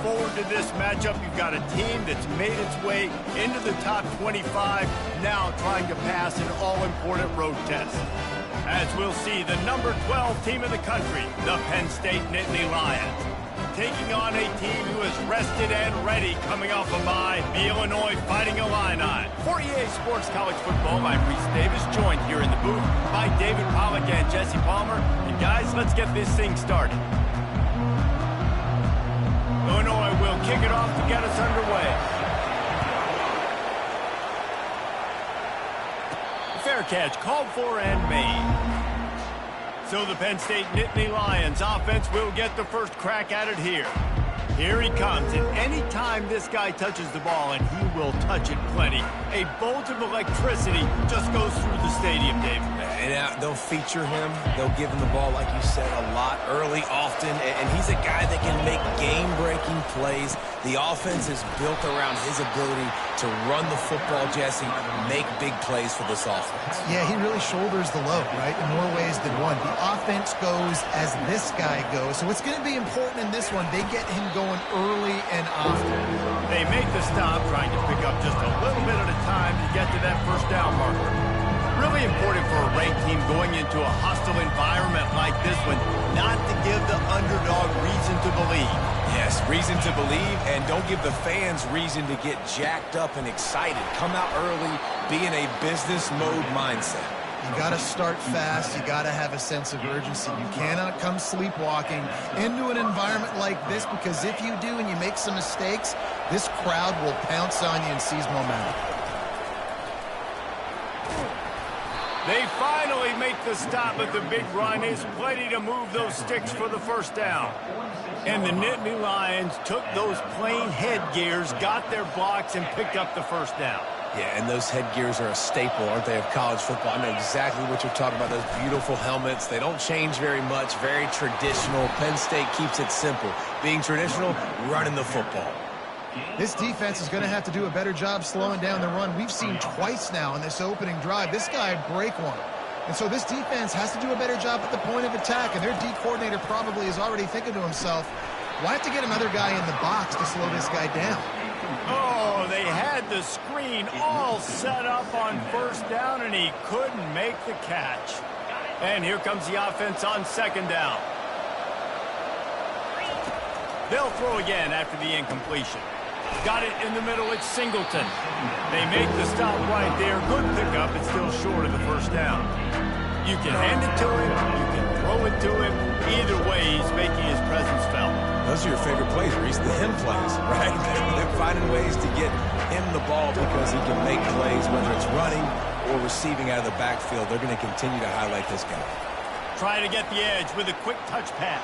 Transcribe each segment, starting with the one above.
forward to this matchup. You've got a team that's made its way into the top 25, now trying to pass an all-important road test. As we'll see, the number 12 team in the country, the Penn State Nittany Lions, taking on a team who is rested and ready coming off a bye, the Illinois Fighting Illini. For EA Sports College Football, I'm Reese Davis, joined here in the booth by David Pollack and Jesse Palmer. And guys, let's get this thing started. Illinois will kick it off to get us underway. Fair catch called for and made. So the Penn State Nittany Lions offense will get the first crack at it here. Here he comes, and any time this guy touches the ball, and he will touch it plenty, a bolt of electricity just goes through the stadium, Dave. And they'll feature him. They'll give him the ball, like you said, a lot, early, often. And he's a guy that can make game-breaking plays. The offense is built around his ability to run the football, Jesse, make big plays for this offense. Yeah, he really shoulders the load, right, in more ways than one. The offense goes as this guy goes. So it's going to be important in this one. They get him going early and often. They make the stop, trying to pick up just a little bit at a time to get to that first down marker. Really important for a ranked team going into a hostile environment like this one, not to give the underdog reason to believe. Yes, reason to believe, and don't give the fans reason to get jacked up and excited. Come out early, be in a business mode mindset. You got to start fast. You got to have a sense of urgency. You cannot come sleepwalking into an environment like this, because if you do and you make some mistakes, this crowd will pounce on you and seize momentum. They finally make the stop, but the big run is plenty to move those sticks for the first down. And the Nittany Lions took those plain headgears, got their blocks, and picked up the first down. Yeah, and those headgears are a staple, aren't they, of college football? I know exactly what you're talking about, those beautiful helmets. They don't change very much, very traditional. Penn State keeps it simple. Being traditional, running the football. This defense is going to have to do a better job slowing down the run. We've seen twice now in this opening drive this guy break one. And so this defense has to do a better job at the point of attack, and their D coordinator probably is already thinking to himself, well, I have to get another guy in the box to slow this guy down. Oh, they had the screen all set up on first down, and he couldn't make the catch. And here comes the offense on second down. They'll throw again after the incompletion. Got it in the middle, it's Singleton. They make the stop right there. Good pickup, it's still short of the first down. You can hand it to him, you can throw it to him. Either way, he's making his presence felt. Those are your favorite plays, Reese, the him plays, right? They're finding ways to get him the ball because he can make plays, whether it's running or receiving out of the backfield. They're going to continue to highlight this guy. Trying to get the edge with a quick touch pass.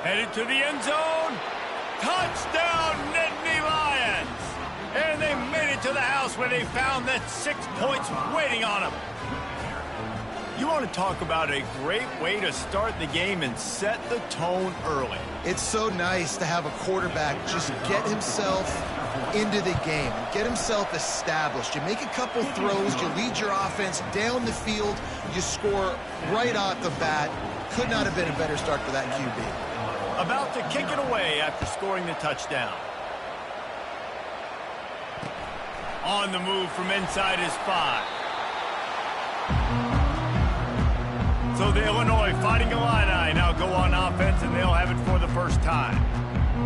Headed to the end zone. Touchdown, Nittany Lions! And they made it to the house where they found that 6 points waiting on them. You want to talk about a great way to start the game and set the tone early. It's so nice to have a quarterback just get himself into the game, get himself established. You make a couple throws, you lead your offense down the field, you score right off the bat. Could not have been a better start for that QB. About to kick it away after scoring the touchdown. On the move from inside his 5. So the Illinois Fighting Illini now go on offense, and they'll have it for the first time.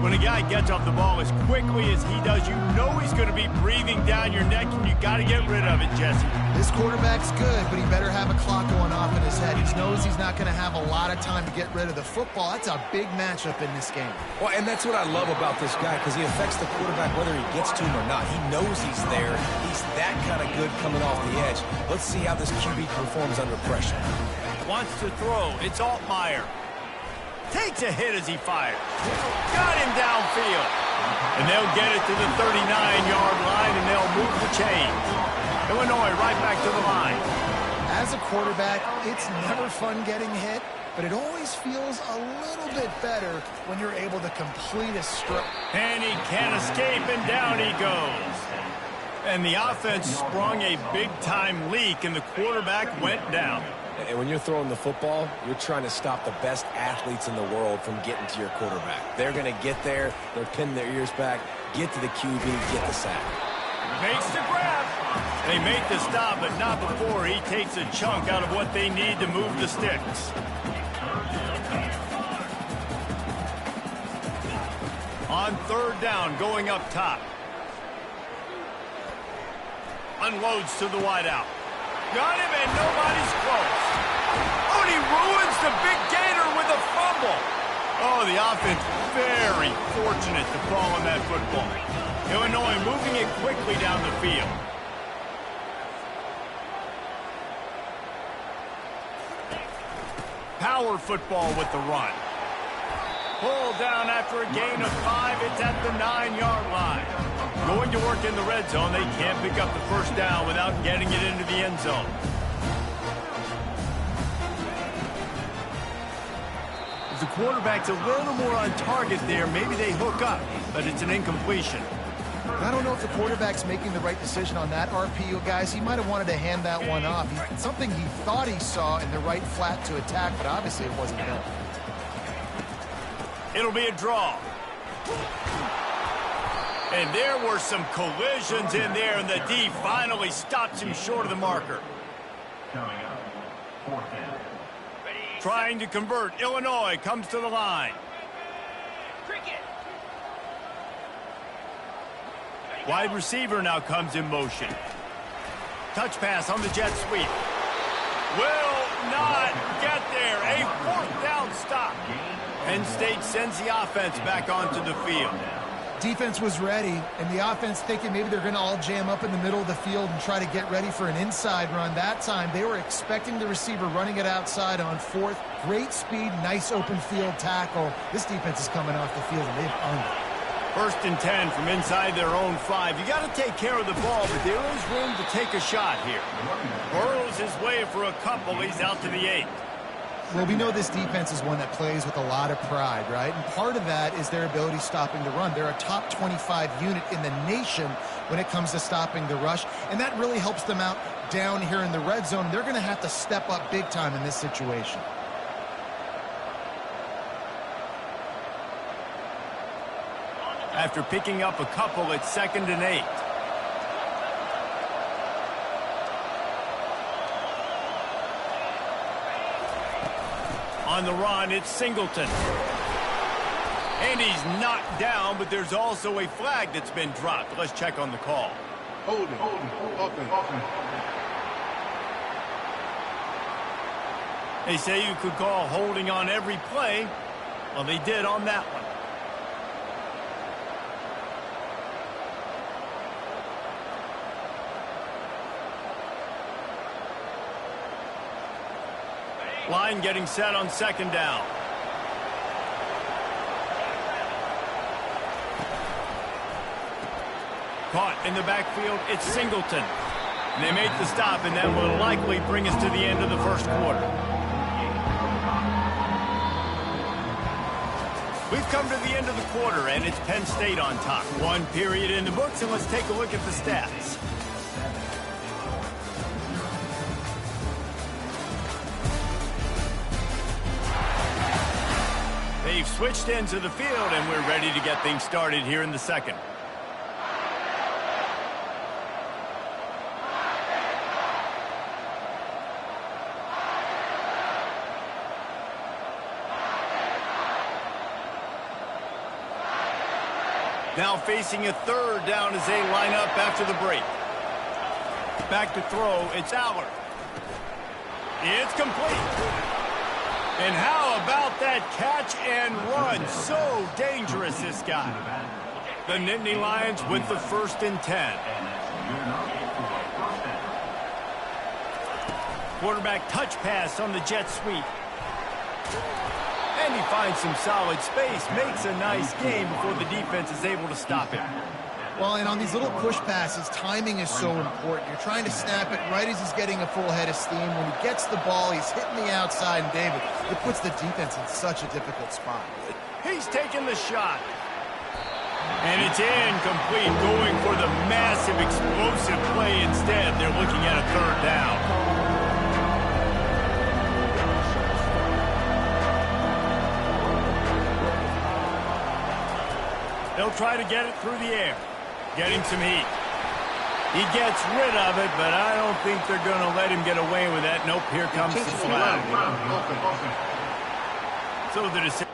When a guy gets off the ball as quickly as he does, you know he's going to be breathing down your neck, and you got to get rid of it, Jesse. This quarterback's good, but he better have a clock going off in his head. He knows he's not going to have a lot of time to get rid of the football. That's a big matchup in this game. Well, and that's what I love about this guy, because he affects the quarterback whether he gets to him or not. He knows he's there. He's that kind of good coming off the edge. Let's see how this QB performs under pressure. Wants to throw. It's Altmaier. Takes a hit as he fires. Got him downfield. And they'll get it to the 39-yard line, and they'll move the chains. Illinois right back to the line. As a quarterback, it's never fun getting hit, but it always feels a little bit better when you're able to complete a strike. And he can't escape, and down he goes. And the offense sprung a big-time leak, and the quarterback went down. And when you're throwing the football, you're trying to stop the best athletes in the world from getting to your quarterback. They're going to get there. They're pinning their ears back, get to the QB, get the sack. Makes the grab. They make the stop, but not before he takes a chunk out of what they need to move the sticks. On third down, going up top. Unloads to the wideout. Got him, and nobody's close. Oh, and he ruins the big gator with a fumble. Oh, the offense very fortunate to fall on that football. Illinois moving it quickly down the field. Power football with the run. Pulled down after a gain of 5. It's at the 9-yard line. Going to work in the red zone. They can't pick up the first down without getting it into the end zone. If the quarterback's a little more on target there, maybe they hook up, but it's an incompletion. I don't know if the quarterback's making the right decision on that RPO, guys. He might have wanted to hand that one off. Something he thought he saw in the right flat to attack, but obviously it wasn't there. It'll be a draw. And there were some collisions in there, and the D finally stops him short of the marker. Trying to convert. Illinois comes to the line. Wide receiver now comes in motion. Touch pass on the jet sweep. Will not get there. A fourth down stop. Penn State sends the offense back onto the field. Defense was ready, and the offense thinking maybe they're going to all jam up in the middle of the field and try to get ready for an inside run. That time, they were expecting the receiver running it outside on fourth. Great speed, nice open field tackle. This defense is coming off the field, and they've earned it. 1st and 10 from inside their own 5. You got to take care of the ball, but there is room to take a shot here. Burrows his way for a couple. He's out to the 8. Well, we know this defense is one that plays with a lot of pride, right? And part of that is their ability stopping the run. They're a top 25 unit in the nation when it comes to stopping the rush, and that really helps them out down here in the red zone. They're going to have to step up big time in this situation. After picking up a couple, it's 2nd and 8. On the run, it's Singleton. And he's knocked down, but there's also a flag that's been dropped. Let's check on the call. Holding. They say you could call holding on every play. Well, they did on that one. Line getting set on 2nd down. Caught in the backfield, it's Singleton. And they make the stop, and that will likely bring us to the end of the first quarter. We've come to the end of the quarter, and it's Penn State on top. 1 period in the books, and let's take a look at the stats. They've switched into the field, and we're ready to get things started here in the second. Now facing a 3rd down as they line up after the break. Back to throw, it's Allard. It's complete. And how about that catch and run? So dangerous, this guy. The Nittany Lions with the 1st and 10. Quarterback touch pass on the jet sweep. And he finds some solid space, makes a nice game before the defense is able to stop him. Well, and on these little push passes, timing is so important. You're trying to snap it right as he's getting a full head of steam. When he gets the ball, he's hitting the outside, and David, it puts the defense in such a difficult spot. He's taking the shot. And it's incomplete, going for the massive explosive play instead. They're looking at a 3rd down. They'll try to get it through the air. Getting some heat. He gets rid of it, but I don't think they're going to let him get away with that. Nope, here comes the flag. So the decision.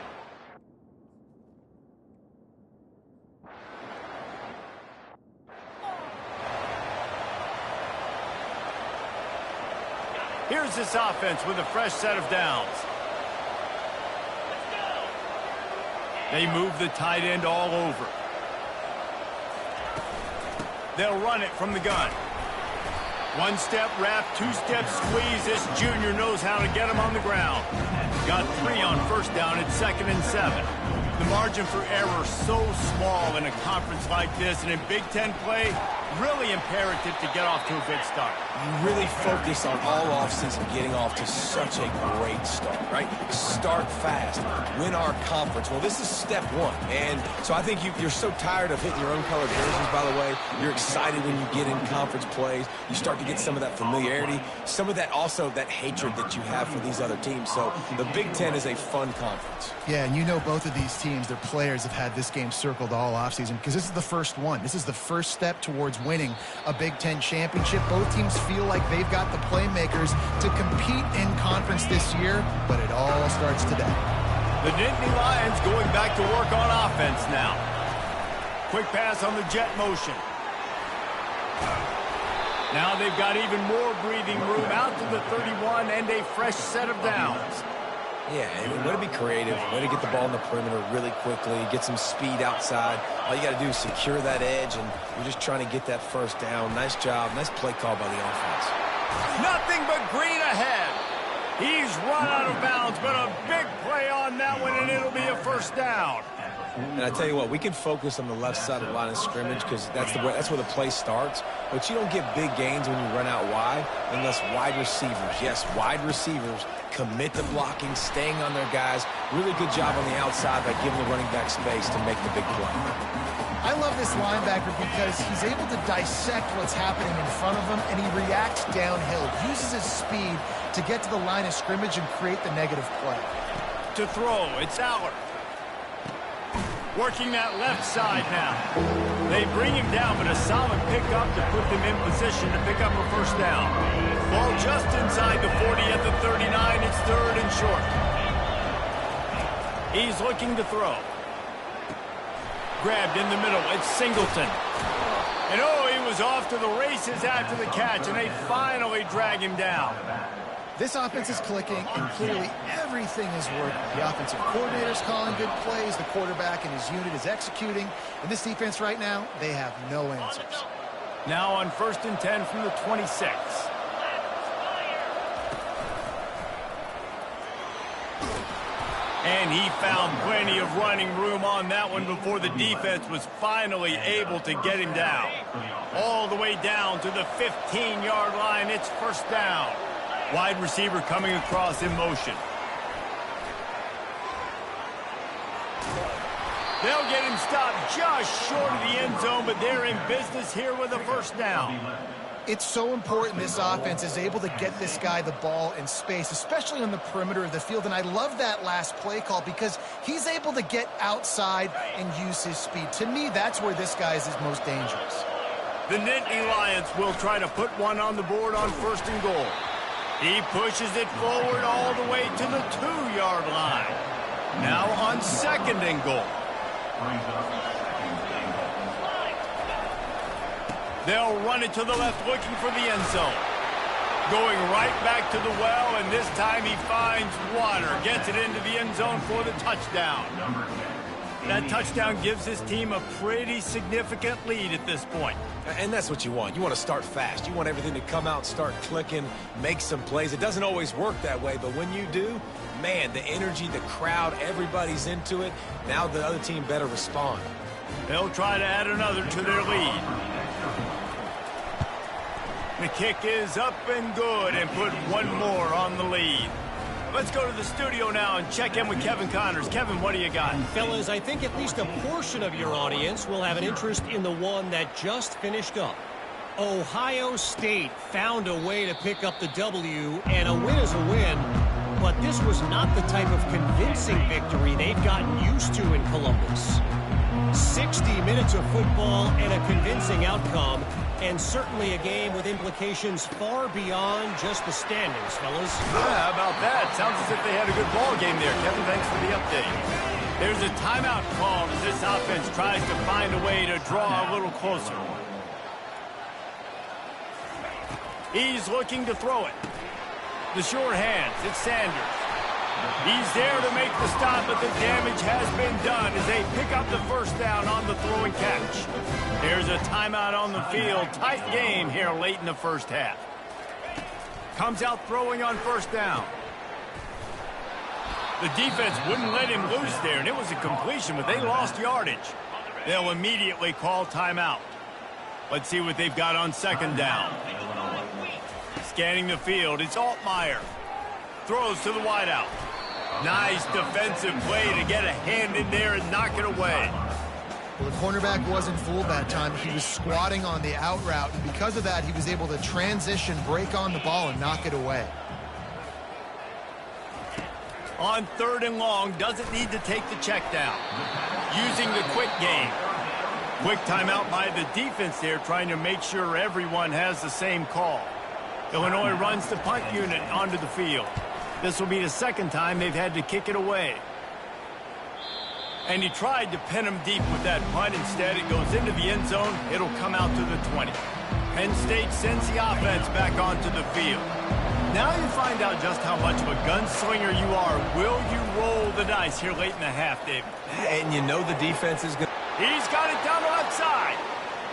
Here's this offense with a fresh set of downs. They move the tight end all over. They'll run it from the gun. One-step wrap, two-step squeeze. This junior knows how to get him on the ground. Got 3 on first down at 2nd and 7. The margin for error so small in a conference like this, and in Big Ten play, really imperative to get off to a good start. You really focus on all offseason getting off to such a great start, right? Start fast, win our conference. Well, this is step 1, and so I think you're so tired of hitting your own colored jerseys, by the way. You're excited when you get in conference plays. You start to get some of that familiarity, some of that also that hatred that you have for these other teams. So the Big Ten is a fun conference. Yeah, and you know both of these teams, their players have had this game circled all offseason because this is the first one. This is the first step towards winning a Big Ten championship. Both teams feel like they've got the playmakers to compete in conference this year, but it all starts today. The Nittany Lions going back to work on offense now. Quick pass on the jet motion. Now they've got even more breathing room out to the 31 and a fresh set of downs. Yeah, and way to be creative, way to get the ball in the perimeter really quickly, get some speed outside. All you got to do is secure that edge, and you're just trying to get that first down. Nice job, nice play call by the offense. Nothing but green ahead. He's run out of bounds, but a big play on that one, and it'll be a first down. And I tell you what, we can focus on the left side of the line of scrimmage because that's where the play starts. But you don't get big gains when you run out wide unless wide receivers, yes, wide receivers, commit to blocking, staying on their guys. Really good job on the outside by giving the running back space to make the big play. I love this linebacker because he's able to dissect what's happening in front of him, and he reacts downhill, uses his speed to get to the line of scrimmage and create the negative play. To throw, it's Aller. Working that left side now. They bring him down, but a solid pickup to put them in position to pick up a first down. Ball just inside the 40 at the 39. It's 3rd and short. He's looking to throw. Grabbed in the middle. It's Singleton. And oh, he was off to the races after the catch, and they finally drag him down. This offense is clicking, and clearly everything is working. The offensive coordinator's calling good plays. The quarterback and his unit is executing. And this defense right now, they have no answers. Now on 1st and 10 from the 26. And he found plenty of running room on that one before the defense was finally able to get him down. All the way down to the 15-yard line. It's first down. Wide receiver coming across in motion. They'll get him stopped just short of the end zone, but they're in business here with a first down. It's so important this offense is able to get this guy the ball in space, especially on the perimeter of the field. And I love that last play call because he's able to get outside and use his speed. To me, that's where this guy is his most dangerous. The Nittany Lions will try to put one on the board on 1st and goal. He pushes it forward all the way to the 2-yard line. Now on 2nd and goal. They'll run it to the left, looking for the end zone. Going right back to the well, and this time he finds water. Gets it into the end zone for the touchdown. That touchdown gives his team a pretty significant lead at this point. And that's what you want. You want to start fast. You want everything to come out, start clicking, make some plays. It doesn't always work that way, but when you do, man, the energy, the crowd, everybody's into it. Now the other team better respond. They'll try to add another to their lead. The kick is up and good and put one more on the lead. Let's go to the studio now and check in with Kevin Connors. Kevin, what do you got? Fellas, I think at least a portion of your audience will have an interest in the one that just finished up. Ohio State found a way to pick up the W, and a win is a win, but this was not the type of convincing victory they've gotten used to in Columbus. 60 minutes of football and a convincing outcome, and certainly a game with implications far beyond just the standings, fellas. Yeah, how about that? Sounds as if they had a good ball game there. Kevin, thanks for the update. There's a timeout called as this offense tries to find a way to draw a little closer. He's looking to throw it. The sure hands, it's Sanders. He's there to make the stop, but the damage has been done as they pick up the first down on the throw and catch. There's a timeout on the field. Tight game here late in the first half. Comes out throwing on first down. The defense wouldn't let him loose there, and it was a completion, but they lost yardage. They'll immediately call timeout. Let's see what they've got on second down. Scanning the field, it's Altmaier. Throws to the wideout. Nice defensive play to get a hand in there and knock it away. Well, the cornerback wasn't fooled that time. He was squatting on the out route, and because of that, he was able to transition, break on the ball, and knock it away. On third and long, doesn't need to take the check down. Using the quick game. Quick timeout by the defense there, trying to make sure everyone has the same call. Illinois runs the punt unit onto the field. This will be the second time they've had to kick it away. And he tried to pin him deep with that punt. Instead, it goes into the end zone. It'll come out to the 20. Penn State sends the offense back onto the field. Now you find out just how much of a gunslinger you are. Will you roll the dice here late in the half, David? And you know the defense is going to... He's got it down the left side.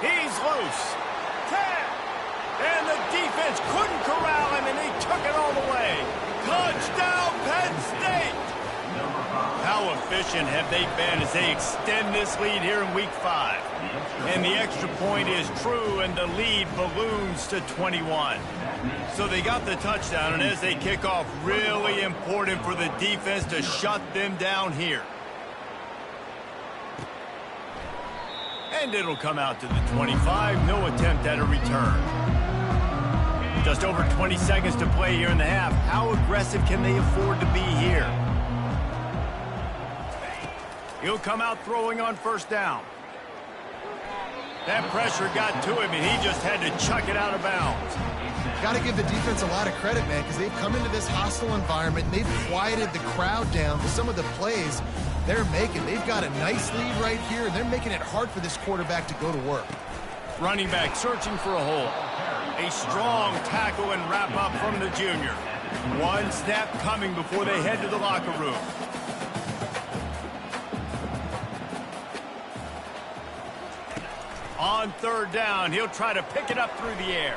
He's loose. 10. And the defense couldn't corral him, and he took it all the way. Touchdown, Penn State! How efficient have they been as they extend this lead here in Week 5? And the extra point is true, and the lead balloons to 21. So they got the touchdown, and as they kick off, really important for the defense to shut them down here. And it'll come out to the 25. No attempt at a return. Just over 20 seconds to play here in the half. How aggressive can they afford to be here? He'll come out throwing on first down. That pressure got to him, and he just had to chuck it out of bounds. Got to give the defense a lot of credit, man, because they've come into this hostile environment, and they've quieted the crowd down with some of the plays they're making. They've got a nice lead right here, and they're making it hard for this quarterback to go to work. Running back searching for a hole. A strong tackle and wrap up from the junior. One snap coming before they head to the locker room. On third down, he'll try to pick it up through the air.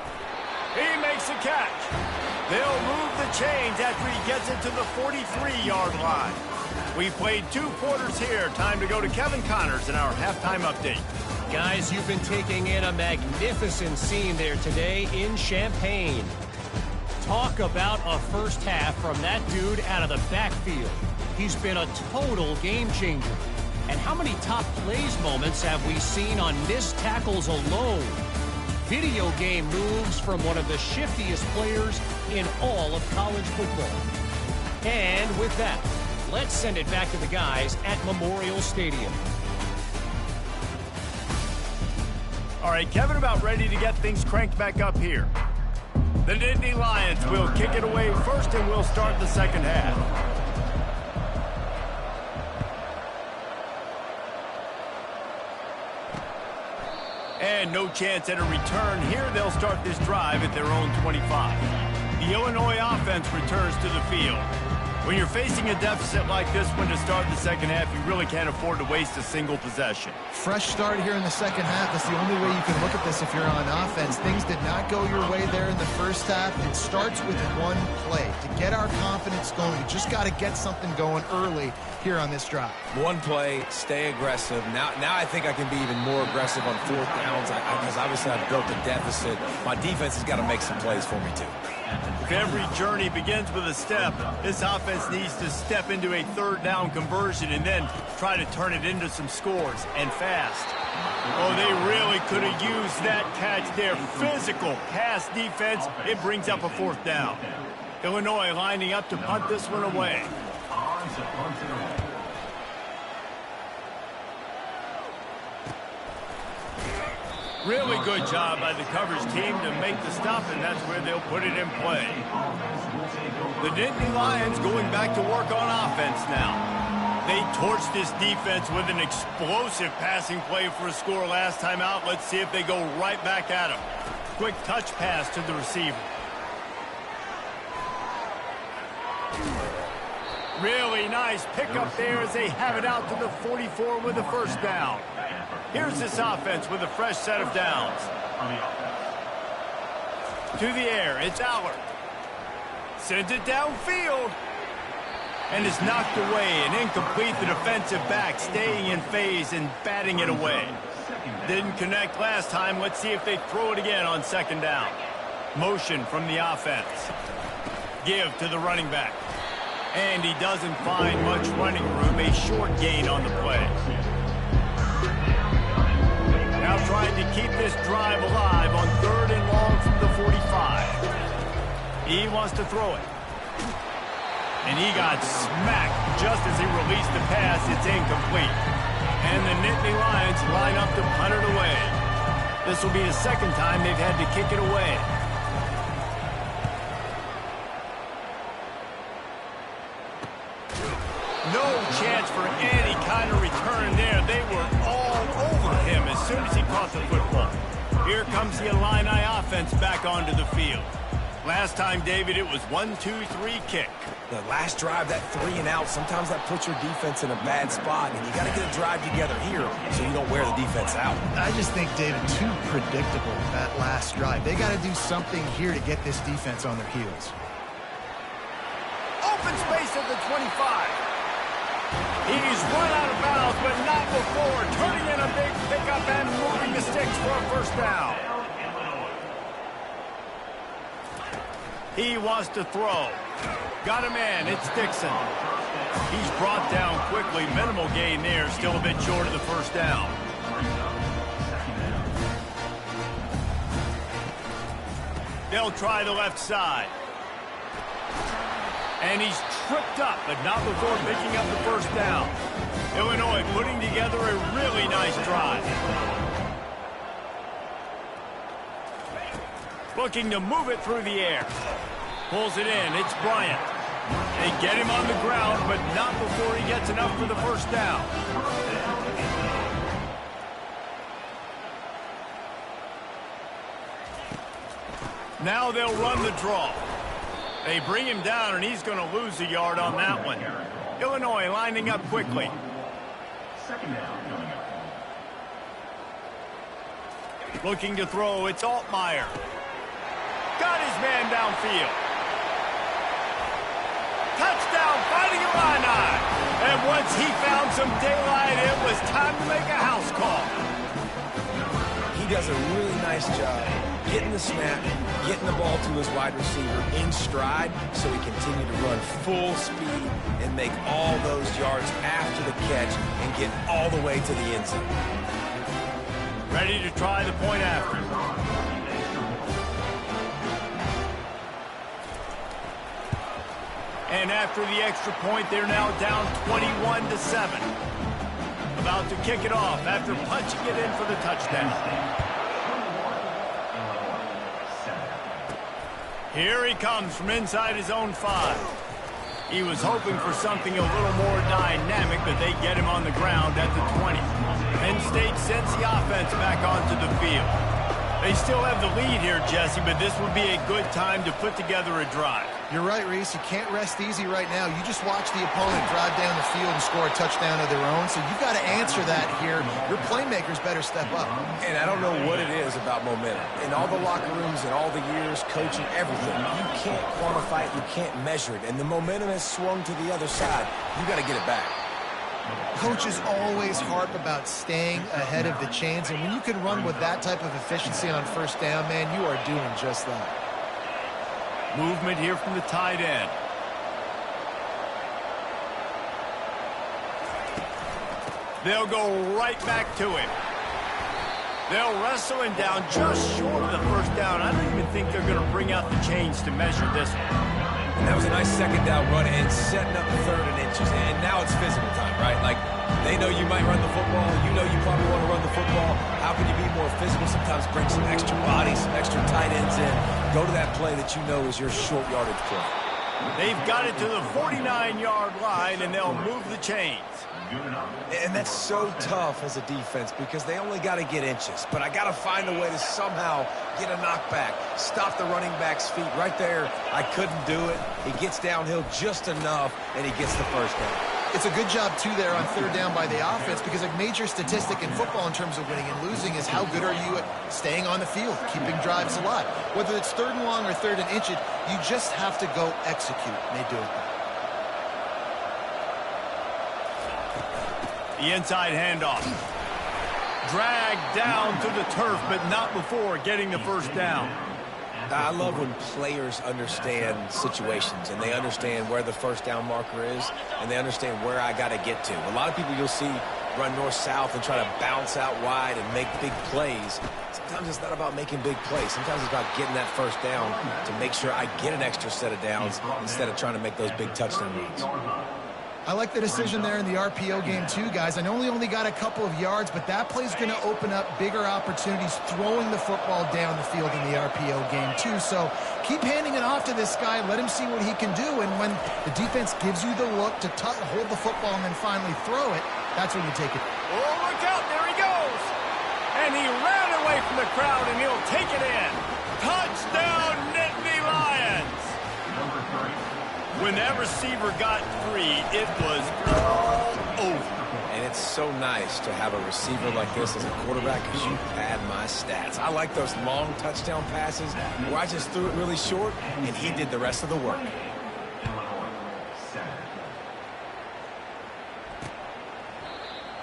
He makes a catch. They'll move the chains after he gets it to the 43-yard line. We've played 2 quarters here. Time to go to Kevin Connors in our halftime update. Guys, you've been taking in a magnificent scene there today in Champaign. Talk about a first half from that dude out of the backfield. He's been a total game changer. And how many top plays moments have we seen on missed tackles alone? Video game moves from one of the shiftiest players in all of college football. And with that, let's send it back to the guys at Memorial Stadium. All right, Kevin about ready to get things cranked back up here. The Nittany Lions will kick it away first, and we'll start the second half. And no chance at a return here. They'll start this drive at their own 25. The Illinois offense returns to the field. When you're facing a deficit like this one to start the second half, you really can't afford to waste a single possession. Fresh start here in the second half. That's the only way you can look at this if you're on offense. Things did not go your way there in the first half. It starts with one play. To get our confidence going, you just got to get something going early here on this drive. One play, stay aggressive. Now I think I can be even more aggressive on fourth downs because obviously I've built a deficit. My defense has got to make some plays for me too. If every journey begins with a step, this offense needs to step into a third down conversion and then try to turn it into some scores, and fast. Oh, they really could have used that catch there. Physical pass defense. It brings up a fourth down. Illinois lining up to punt this one away. Really good job by the coverage team to make the stop, and that's where they'll put it in play. The Nittany Lions going back to work on offense now. They torched this defense with an explosive passing play for a score last time out. Let's see if they go right back at him. Quick touch pass to the receiver. Really nice pickup there as they have it out to the 44 with a first down. Here's this offense with a fresh set of downs. To the air, it's Allard. Sends it downfield. And is knocked away and incomplete. The defensive back staying in phase and batting it away. Didn't connect last time. Let's see if they throw it again on second down. Motion from the offense. Give to the running back. And he doesn't find much running room. A short gain on the play. Now trying to keep this drive alive on 3rd and long from the 45. He wants to throw it. And he got smacked just as he released the pass. It's incomplete. And the Nittany Lions line up to punt it away. This will be the second time they've had to kick it away. No chance for any kind of return there. They were all over him as soon as he caught the football. Here comes the Illini offense back onto the field. Last time, David, it was 1-2-3 kick. The last drive, that 3 and out, sometimes that puts your defense in a bad spot, and you got to get a drive together here so you don't wear the defense out. I just think, David, too predictable that last drive. They got to do something here to get this defense on their heels. Open space at the 25. He's run out of bounds, but not before. Turning in a big pickup and moving the sticks for a first down. He wants to throw. Got a man. It's Dixon. He's brought down quickly. Minimal gain there. Still a bit short of the first down. They'll try the left side. And he's tripped up, but not before picking up the first down. Illinois putting together a really nice drive. Looking to move it through the air. Pulls it in. It's Bryant. They get him on the ground, but not before he gets enough for the first down. Now they'll run the draw. They bring him down, and he's going to lose a yard on that one. Illinois lining up quickly. Looking to throw. It's Altmaier. Got his man downfield. Touchdown, fighting Illini. And once he found some daylight, it was time to make a house call. He does a really nice job getting the snap, getting the ball to his wide receiver in stride so he continue to run full speed and make all those yards after the catch and get all the way to the end zone. Ready to try the point after. And after the extra point, they're now down 21-7. About to kick it off after punching it in for the touchdown. Here he comes from inside his own 5. He was hoping for something a little more dynamic, but they get him on the ground at the 20. Penn State sends the offense back onto the field. They still have the lead here, Jesse, but this would be a good time to put together a drive. You're right, Reese. You can't rest easy right now. You just watch the opponent drive down the field and score a touchdown of their own, so you've got to answer that here. Your playmakers better step up. And I don't know what it is about momentum. In all the locker rooms and all the years, coaching, everything, you can't quantify it, you can't measure it. And the momentum has swung to the other side. You got to get it back. Coaches always harp about staying ahead of the chains, and when you can run with that type of efficiency on first down, man, you are doing just that. Movement here from the tight end. They'll go right back to him. They'll wrestle him down just short of the first down. I don't even think they're going to bring out the chains to measure this one. And that was a nice second down run and setting up 3rd and inches. And now it's physical time, right? Like, they know you might run the football. You know you probably want to run the football. football, how can you be more physical? Sometimes bring some extra bodies, some extra tight ends in. Go to that play that you know is your short yardage play. They've got it to the 49-yard line, and they'll move the chains. And that's so tough as a defense because they only got to get inches. But I got to find a way to somehow get a knockback, stop the running back's feet. Right there, I couldn't do it. He gets downhill just enough, and he gets the first down. It's a good job, too, there on third down by the offense because a major statistic in football in terms of winning and losing is how good are you at staying on the field, keeping drives alive. Whether it's third and long or third and inches, you just have to go execute, and they do it. The inside handoff. Dragged down to the turf, but not before getting the first down. I love when players understand situations and they understand where the first down marker is and they understand where I got to get to. A lot of people you'll see run north-south and try to bounce out wide and make big plays. Sometimes it's not about making big plays. Sometimes it's about getting that first down to make sure I get an extra set of downs instead of trying to make those big touchdown runs. I like the decision there in the RPO game too, guys. I know he only got a couple of yards, but that play's going to open up bigger opportunities throwing the football down the field in the RPO game too. So keep handing it off to this guy. Let him see what he can do. And when the defense gives you the look to hold the football and then finally throw it, that's when you take it. Oh, look out. There he goes. And he ran away from the crowd, and he'll take it in. Touchdown, Nittany Lions. When that receiver got free, it was all over. And it's so nice to have a receiver like this as a quarterback because you pad my stats. I like those long touchdown passes where I just threw it really short and he did the rest of the work.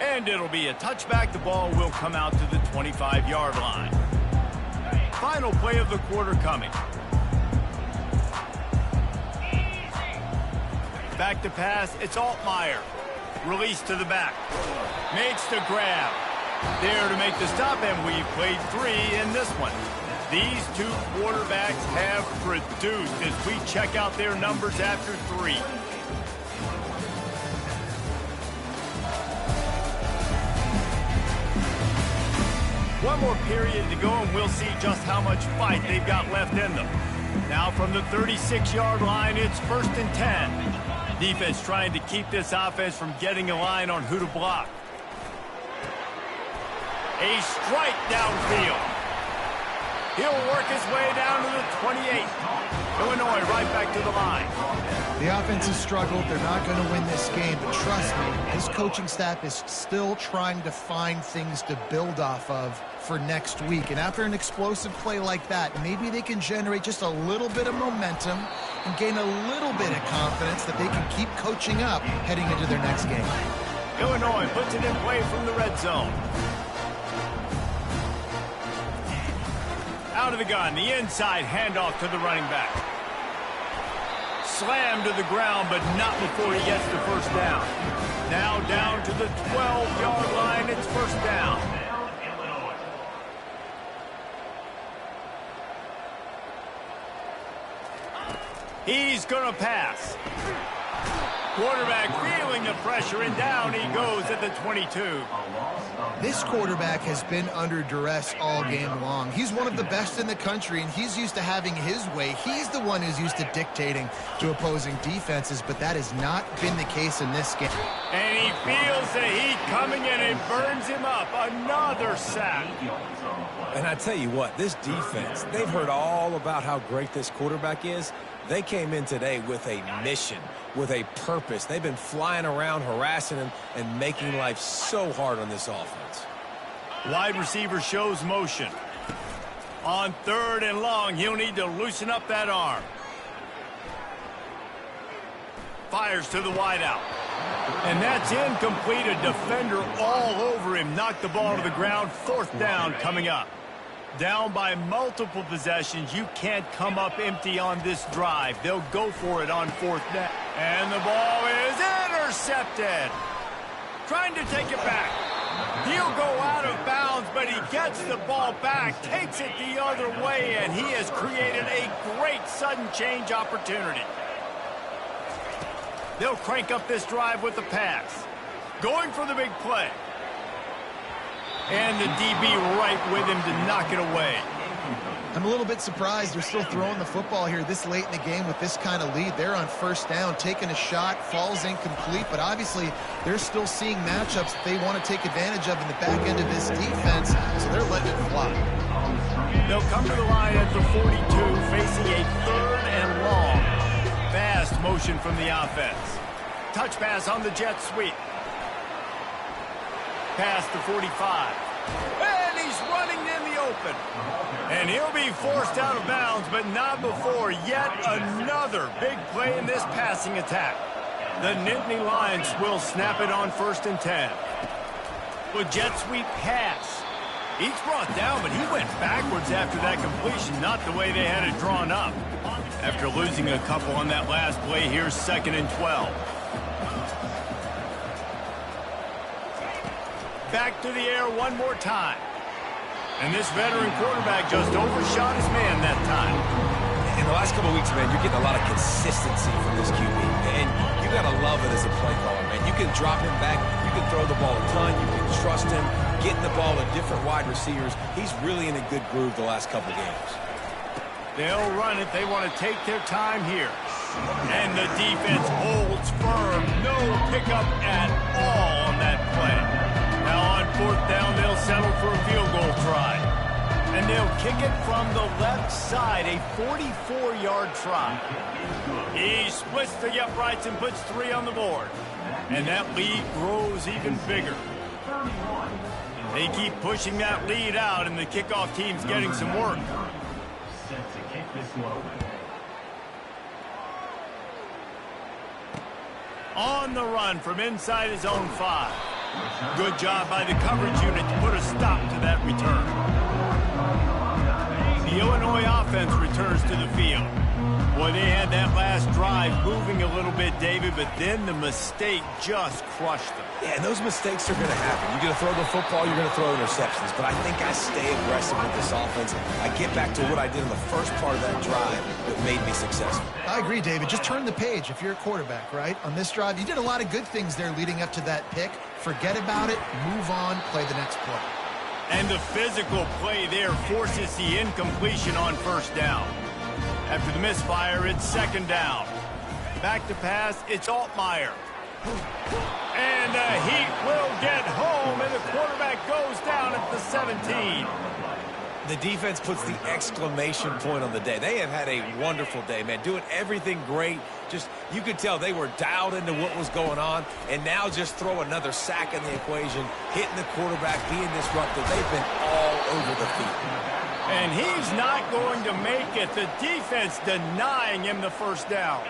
And it'll be a touchback. The ball will come out to the 25-yard line. Final play of the quarter coming. Back to pass, it's Altmaier. Release to the back. Makes the grab. There to make the stop, and we've played three in this one. These two quarterbacks have produced as we check out their numbers after three. One more period to go, and we'll see just how much fight they've got left in them. Now from the 36-yard line, it's 1st and 10. Defense trying to keep this offense from getting a line on who to block. A strike downfield. He'll work his way down to the 28. Illinois right back to the line. The offense has struggled. They're not going to win this game, but trust me, this coaching staff is still trying to find things to build off of for next week. And after an explosive play like that, maybe they can generate just a little bit of momentum and gain a little bit of confidence that they can keep coaching up heading into their next game. Illinois puts it in play from the red zone. Out of the gun, the inside handoff to the running back. Slammed to the ground, but not before he gets the first down. Now down to the 12-yard line, it's first down. He's going to pass. Quarterback feeling the pressure, and down he goes at the 22. This quarterback has been under duress all game long. He's one of the best in the country, and he's used to having his way. He's the one who's used to dictating to opposing defenses, but that has not been the case in this game. And he feels the heat coming in and burns him up. Another sack. And I tell you what, this defense, they've heard all about how great this quarterback is. They came in today with a mission, with a purpose. They've been flying around, harassing him, and making life so hard on this offense. Wide receiver shows motion. On 3rd and long, he'll need to loosen up that arm. Fires to the wideout. And that's incomplete. A defender all over him. Knocked the ball to the ground. 4th down coming up. Down by multiple possessions. You can't come up empty on this drive. They'll go for it on 4th down. And the ball is intercepted. Trying to take it back. He'll go out of bounds, but he gets the ball back, takes it the other way, and he has created a great sudden change opportunity. They'll crank up this drive with the pass. Going for the big play. And the DB right with him to knock it away. I'm a little bit surprised they're still throwing the football here this late in the game with this kind of lead. They're on first down, taking a shot, falls incomplete, but obviously they're still seeing matchups that they want to take advantage of in the back end of this defense, so they're letting it fly. They'll come to the line at the 42, facing a 3rd and long. Fast motion from the offense. Touch pass on the jet sweep. Past the 45. And he's running in the open. And he'll be forced out of bounds, but not before yet another big play in this passing attack. The Nittany Lions will snap it on 1st and 10. With jet sweep pass. He's brought down, but he went backwards after that completion, not the way they had it drawn up. After losing a couple on that last play, here's 2nd and 12. Back to the air one more time. And this veteran quarterback just overshot his man that time. In the last couple of weeks, man, you're getting a lot of consistency from this QB. And you got to love it as a play caller, man. You can drop him back. You can throw the ball a ton. You can trust him, getting the ball to different wide receivers. He's really in a good groove the last couple games. They'll run it. They want to take their time here. And the defense holds firm. No pickup at all on that play. Now on 4th down, they'll settle for a field goal try. And they'll kick it from the left side, a 44-yard try. He splits the uprights and puts 3 on the board. And that lead grows even bigger. They keep pushing that lead out, and the kickoff team's getting some work. On the run from inside his own 5. Good job by the coverage unit to put a stop to that return. The Illinois offense returns to the field. Boy, they had that last drive moving a little bit, David, but then the mistake just crushed them. Yeah, and those mistakes are going to happen. You're going to throw the football, you're going to throw interceptions. But I think I stay aggressive with this offense. I get back to what I did in the first part of that drive that made me successful. I agree, David. Just turn the page if you're a quarterback, right? On this drive, you did a lot of good things there leading up to that pick. Forget about it, move on, play the next play. And the physical play there forces the incompletion on 1st down. After the misfire, it's 2nd down. Back to pass, it's Altmaier. And the Heat will get home, and the quarterback goes down at the 17. The defense puts the exclamation point on the day. They have had a wonderful day, man, doing everything great. Just, you could tell they were dialed into what was going on, and now just throw another sack in the equation, hitting the quarterback, being disruptive. They've been all over the field. And he's not going to make it. The defense denying him the 1st down.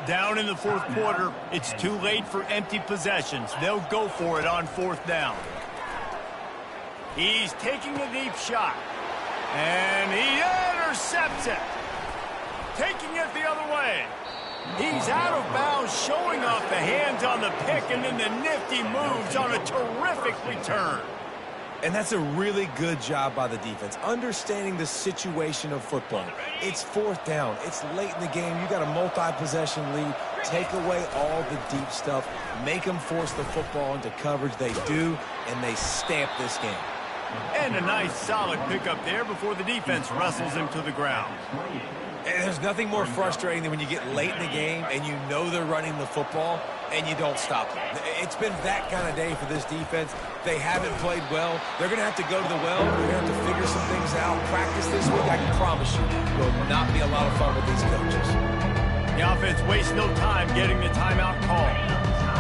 Down in the 4th quarter, it's too late for empty possessions. They'll go for it on 4th down. He's taking a deep shot. And he intercepts it. Taking it the other way. He's out of bounds, showing off the hands on the pick, and then the nifty moves on a terrific return. And that's a really good job by the defense, understanding the situation of football. It's 4th down. It's late in the game. You got a multi-possession lead. Take away all the deep stuff. Make them force the football into coverage. They do, and they stamp this game. And a nice solid pickup there before the defense wrestles him to the ground. And there's nothing more frustrating than when you get late in the game and you know they're running the football and you don't stop them. It's been that kind of day for this defense. They haven't played well. They're going to have to go to the well. They're going to have to figure some things out. Practice this week, I can promise you, will not be a lot of fun with these coaches. The offense wastes no time getting the timeout call.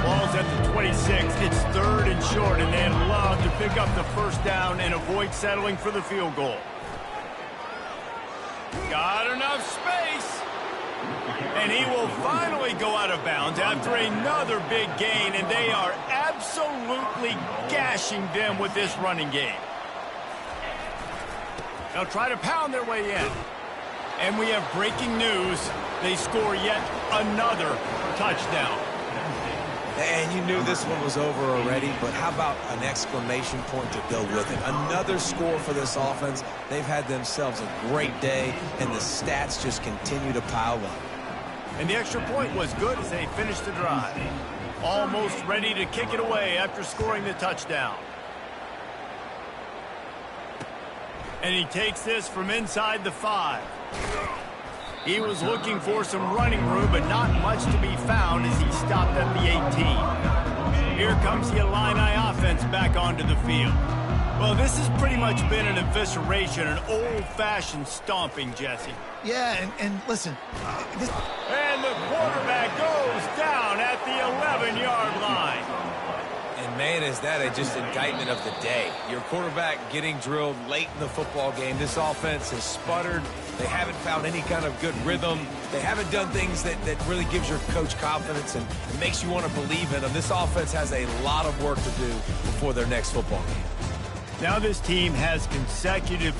Ball's at the 26. It's 3rd and short, and they'd love to pick up the 1st down and avoid settling for the field goal. Got enough space. And he will finally go out of bounds after another big gain, and they are absolutely gashing them with this running game. They'll try to pound their way in. And we have breaking news. They score yet another touchdown. And you knew this one was over already, but how about an exclamation point to go with it? Another score for this offense. They've had themselves a great day, and the stats just continue to pile up. And the extra point was good as they finished the drive. Almost ready to kick it away after scoring the touchdown. And he takes this from inside the 5. He was looking for some running room, but not much to be found as he stopped at the 18. Here comes the Illini offense back onto the field. Well, this has pretty much been an evisceration, an old-fashioned stomping, Jesse. Yeah, and listen. And the quarterback goes down at the 11-yard line. And, man, is that just indictment of the day. Your quarterback getting drilled late in the football game. This offense has sputtered. They haven't found any kind of good rhythm. They haven't done things that really gives your coach confidence and makes you want to believe in them. This offense has a lot of work to do before their next football game. Now this team has consecutive